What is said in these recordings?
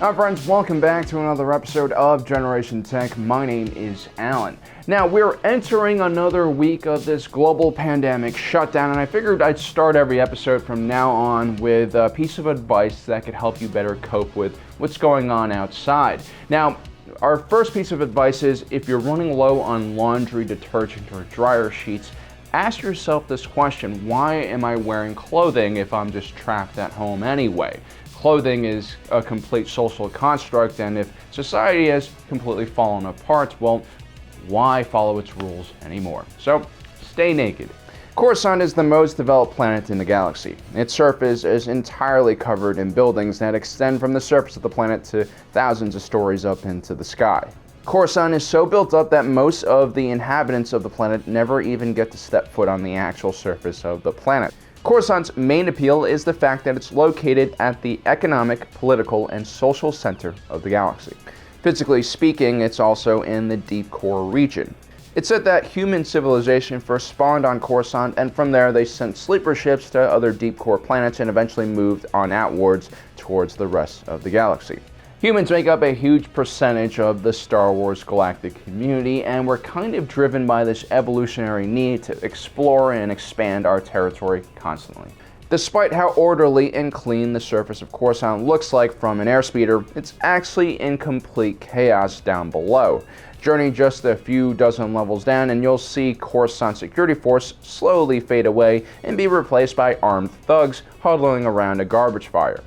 Hi friends, welcome back to another episode of Generation Tech. My name is Alan. Now, we're entering another week of this global pandemic shutdown, and I figured I'd start every episode from now on with a piece of advice that could help you better cope with what's going on outside. Now, our first piece of advice is if you're running low on laundry detergent or dryer sheets, ask yourself this question: why am I wearing clothing if I'm just trapped at home anyway? Clothing is a complete social construct, and if society has completely fallen apart, well, why follow its rules anymore? So, stay naked. Coruscant is the most developed planet in the galaxy. Its surface is entirely covered in buildings that extend from the surface of the planet to thousands of stories up into the sky. Coruscant is so built up that most of the inhabitants of the planet never even get to step foot on the actual surface of the planet. Coruscant's main appeal is the fact that it's located at the economic, political, and social center of the galaxy. Physically speaking, it's also in the deep core region. It's said that human civilization first spawned on Coruscant, and from there they sent sleeper ships to other deep core planets and eventually moved on outwards towards the rest of the galaxy. Humans make up a huge percentage of the Star Wars galactic community, and we're kind of driven by this evolutionary need to explore and expand our territory constantly. Despite how orderly and clean the surface of Coruscant looks like from an airspeeder, it's actually in complete chaos down below. Journey just a few dozen levels down and you'll see Coruscant security force slowly fade away and be replaced by armed thugs huddling around a garbage fire.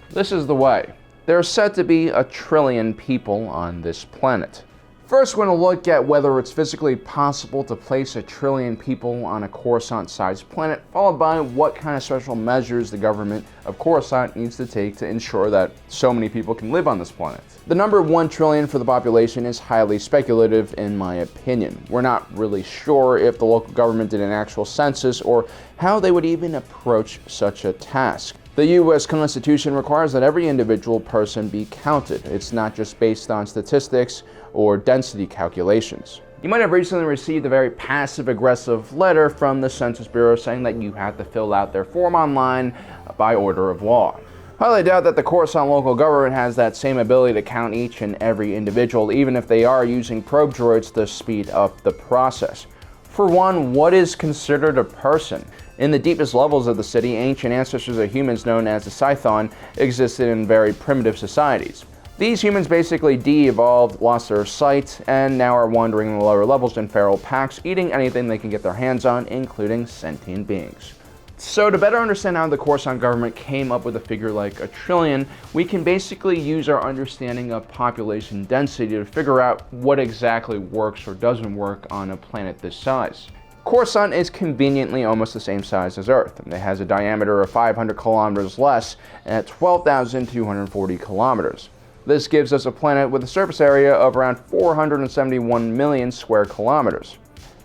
This is the way. There are said to be 1 trillion people on this planet. First, we're going to look at whether it's physically possible to place 1 trillion people on a Coruscant-sized planet, followed by what kind of special measures the government of Coruscant needs to take to ensure that so many people can live on this planet. The number 1 trillion for the population is highly speculative in my opinion. We're not really sure if the local government did an actual census or how they would even approach such a task. The U.S. Constitution requires that every individual person be counted. It's not just based on statistics or density calculations. You might have recently received a very passive-aggressive letter from the Census Bureau saying that you have to fill out their form online by order of law. Highly doubt that the Coruscant local government has that same ability to count each and every individual, even if they are using probe droids to speed up the process. For one, what is considered a person? In the deepest levels of the city, ancient ancestors of humans known as the Scython existed in very primitive societies. These humans basically de-evolved, lost their sight, and now are wandering in the lower levels in feral packs, eating anything they can get their hands on, including sentient beings. So to better understand how the Coruscant government came up with a figure like 1 trillion, we can basically use our understanding of population density to figure out what exactly works or doesn't work on a planet this size. Coruscant is conveniently almost the same size as Earth. It has a diameter of 500 kilometers less at 12,240 kilometers. This gives us a planet with a surface area of around 471 million square kilometers.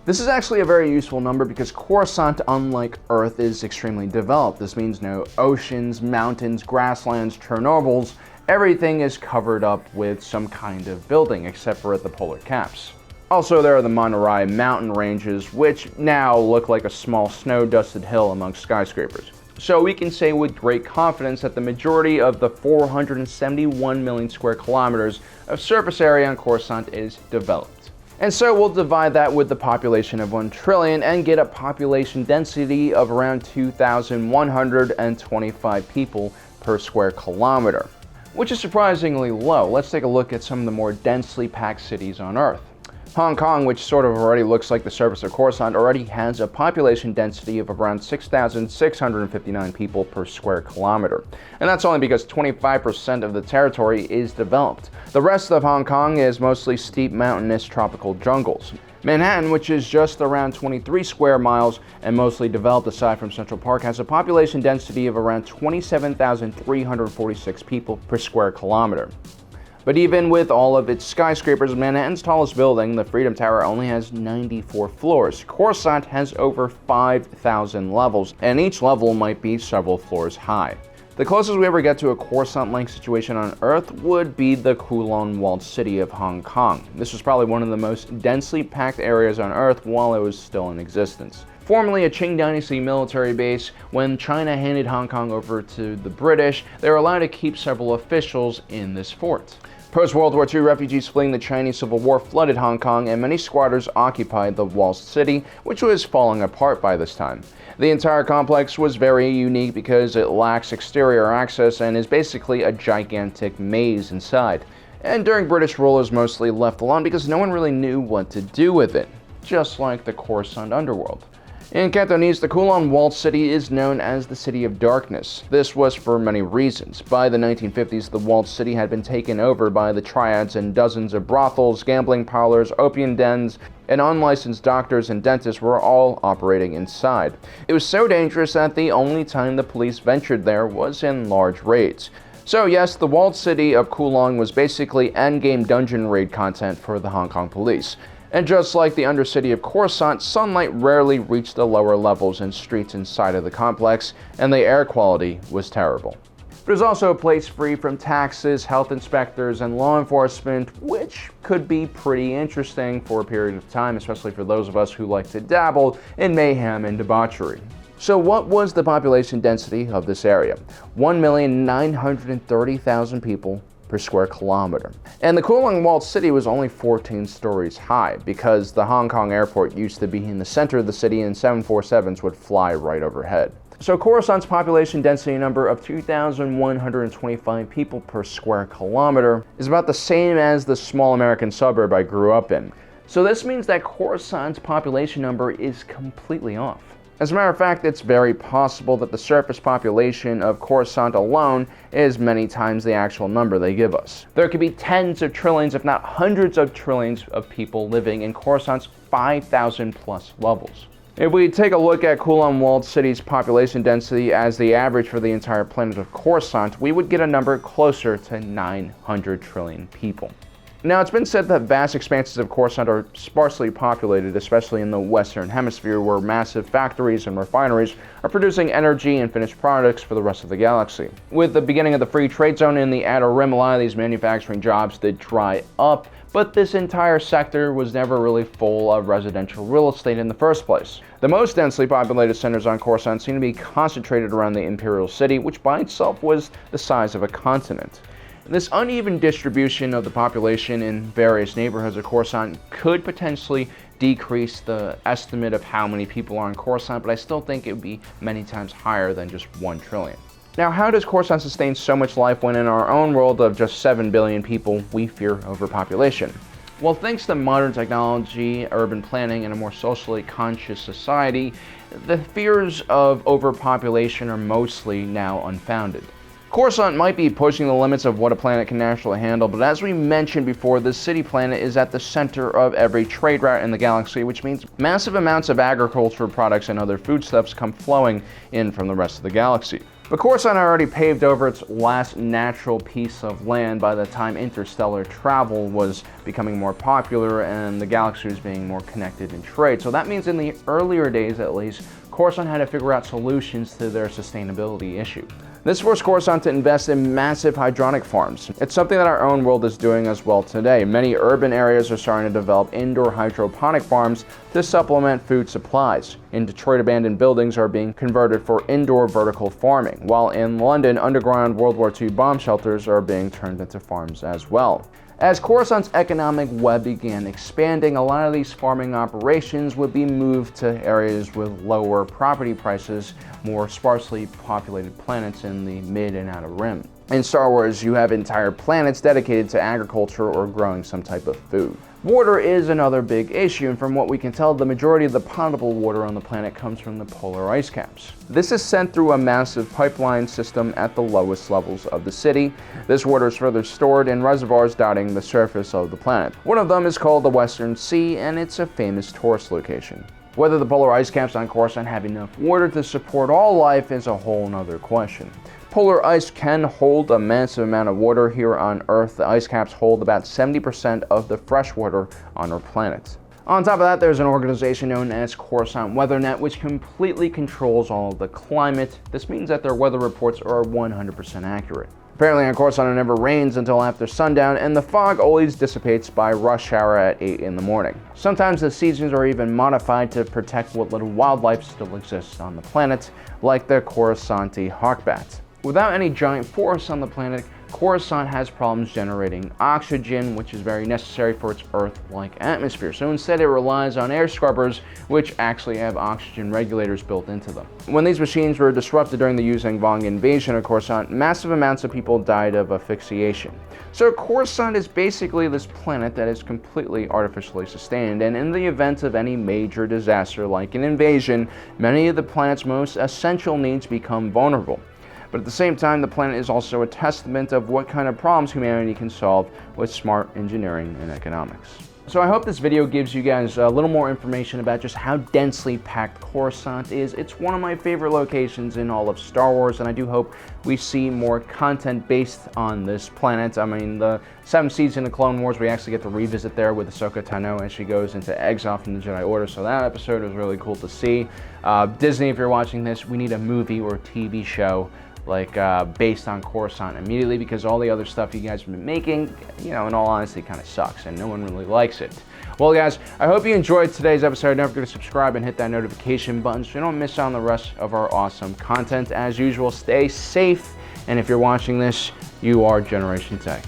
This is actually a very useful number because Coruscant, unlike Earth, is extremely developed. This means no oceans, mountains, grasslands, Chernobyls. Everything is covered up with some kind of building, except for at the polar caps. Also, there are the Monterey mountain ranges, which now look like a small snow-dusted hill amongst skyscrapers. So we can say with great confidence that the majority of the 471 million square kilometers of surface area on Coruscant is developed. And so we'll divide that with the population of 1 trillion and get a population density of around 2,125 people per square kilometer, which is surprisingly low. Let's take a look at some of the more densely packed cities on Earth. Hong Kong, which sort of already looks like the surface of Coruscant, already has a population density of around 6,659 people per square kilometer. And that's only because 25% of the territory is developed. The rest of Hong Kong is mostly steep mountainous tropical jungles. Manhattan, which is just around 23 square miles and mostly developed aside from Central Park, has a population density of around 27,346 people per square kilometer. But even with all of its skyscrapers, Manhattan's tallest building, the Freedom Tower, only has 94 floors. Coruscant has over 5,000 levels, and each level might be several floors high. The closest we ever get to a Coruscant-like situation on Earth would be the Kowloon walled city of Hong Kong. This was probably one of the most densely packed areas on Earth while it was still in existence. Formerly a Qing Dynasty military base, when China handed Hong Kong over to the British, they were allowed to keep several officials in this fort. Post-World War II, refugees fleeing the Chinese Civil War flooded Hong Kong, and many squatters occupied the walled city, which was falling apart by this time. The entire complex was very unique because it lacks exterior access and is basically a gigantic maze inside. And during British rule, it was mostly left alone because no one really knew what to do with it, just like the Coruscant underworld. In Cantonese, the Kulon walled city is known as the City of Darkness. This was for many reasons. By the 1950s, the walled city had been taken over by the triads, and dozens of brothels, gambling parlors, opium dens, and unlicensed doctors and dentists were all operating inside. It was so dangerous that the only time the police ventured there was in large raids. So yes, the walled city of Kulon was basically endgame dungeon raid content for the Hong Kong police. And just like the undercity of Coruscant, sunlight rarely reached the lower levels and streets inside of the complex, and the air quality was terrible. But it was also a place free from taxes, health inspectors, and law enforcement, which could be pretty interesting for a period of time, especially for those of us who like to dabble in mayhem and debauchery. So what was the population density of this area? 1,930,000 people per square kilometer. And the Kulon walled city was only 14 stories high because the Hong Kong airport used to be in the center of the city and 747s would fly right overhead. So Coruscant's population density number of 2,125 people per square kilometer is about the same as the small American suburb I grew up in. So this means that Coruscant's population number is completely off. As a matter of fact, it's very possible that the surface population of Coruscant alone is many times the actual number they give us. There could be tens of trillions, if not hundreds of trillions of people living in Coruscant's 5,000 plus levels. If we take a look at Kulon walled city's population density as the average for the entire planet of Coruscant, we would get a number closer to 900 trillion people. Now, it's been said that vast expanses of Coruscant are sparsely populated, especially in the Western Hemisphere, where massive factories and refineries are producing energy and finished products for the rest of the galaxy. With the beginning of the free trade zone in the Outer Rim, a lot of these manufacturing jobs did dry up, but this entire sector was never really full of residential real estate in the first place. The most densely populated centers on Coruscant seem to be concentrated around the Imperial City, which by itself was the size of a continent. This uneven distribution of the population in various neighborhoods of Coruscant could potentially decrease the estimate of how many people are in Coruscant, but I still think it would be many times higher than just 1 trillion. Now, how does Coruscant sustain so much life when in our own world of just 7 billion people, we fear overpopulation? Well, thanks to modern technology, urban planning, and a more socially conscious society, the fears of overpopulation are mostly now unfounded. Coruscant might be pushing the limits of what a planet can naturally handle, but as we mentioned before, the city planet is at the center of every trade route in the galaxy, which means massive amounts of agricultural products and other foodstuffs come flowing in from the rest of the galaxy. But Coruscant already paved over its last natural piece of land by the time interstellar travel was becoming more popular and the galaxy was being more connected in trade. So that means in the earlier days, at least, Coruscant had to figure out solutions to their sustainability issue. This forced Coruscant to invest in massive hydroponic farms. It's something that our own world is doing as well today. Many urban areas are starting to develop indoor hydroponic farms to supplement food supplies. In Detroit, abandoned buildings are being converted for indoor vertical farming, while in London, underground World War II bomb shelters are being turned into farms as well. As Coruscant's economic web began expanding, a lot of these farming operations would be moved to areas with lower property prices, more sparsely populated planets in the mid and outer rim. In Star Wars, you have entire planets dedicated to agriculture or growing some type of food. Water is another big issue, and from what we can tell, the majority of the potable water on the planet comes from the polar ice caps. This is sent through a massive pipeline system at the lowest levels of the city. This water is further stored in reservoirs dotting the surface of the planet. One of them is called the Western Sea, and it's a famous tourist location. Whether the polar ice caps on Coruscant have enough water to support all life is a whole nother question. Polar ice can hold a massive amount of water here on Earth. The ice caps hold about 70% of the fresh water on our planet. On top of that, there's an organization known as Coruscant WeatherNet, which completely controls all of the climate. This means that their weather reports are 100% accurate. Apparently on Coruscant it never rains until after sundown, and the fog always dissipates by rush hour at 8 in the morning. Sometimes the seasons are even modified to protect what little wildlife still exists on the planet, like the Coruscanti hawkbat. Without any giant forests on the planet, Coruscant has problems generating oxygen, which is very necessary for its Earth-like atmosphere. So instead it relies on air scrubbers, which actually have oxygen regulators built into them. When these machines were disrupted during the Yuzhang invasion of Coruscant, massive amounts of people died of asphyxiation. So Coruscant is basically this planet that is completely artificially sustained, and in the event of any major disaster like an invasion, many of the planet's most essential needs become vulnerable. But at the same time, the planet is also a testament of what kind of problems humanity can solve with smart engineering and economics. So I hope this video gives you guys a little more information about just how densely packed Coruscant is. It's one of my favorite locations in all of Star Wars, and I do hope we see more content based on this planet. I mean, the 7th season of Clone Wars, we actually get to revisit there with Ahsoka Tano as she goes into exile from the Jedi Order, so that episode was really cool to see. Disney, if you're watching this, we need a movie or TV show based on Coruscant immediately, because all the other stuff you guys have been making, in all honesty, kind of sucks and no one really likes it. Well guys, I hope you enjoyed today's episode. Don't forget to subscribe and hit that notification button so you don't miss out on the rest of our awesome content. As usual, stay safe, and if you're watching this, you are Generation Tech.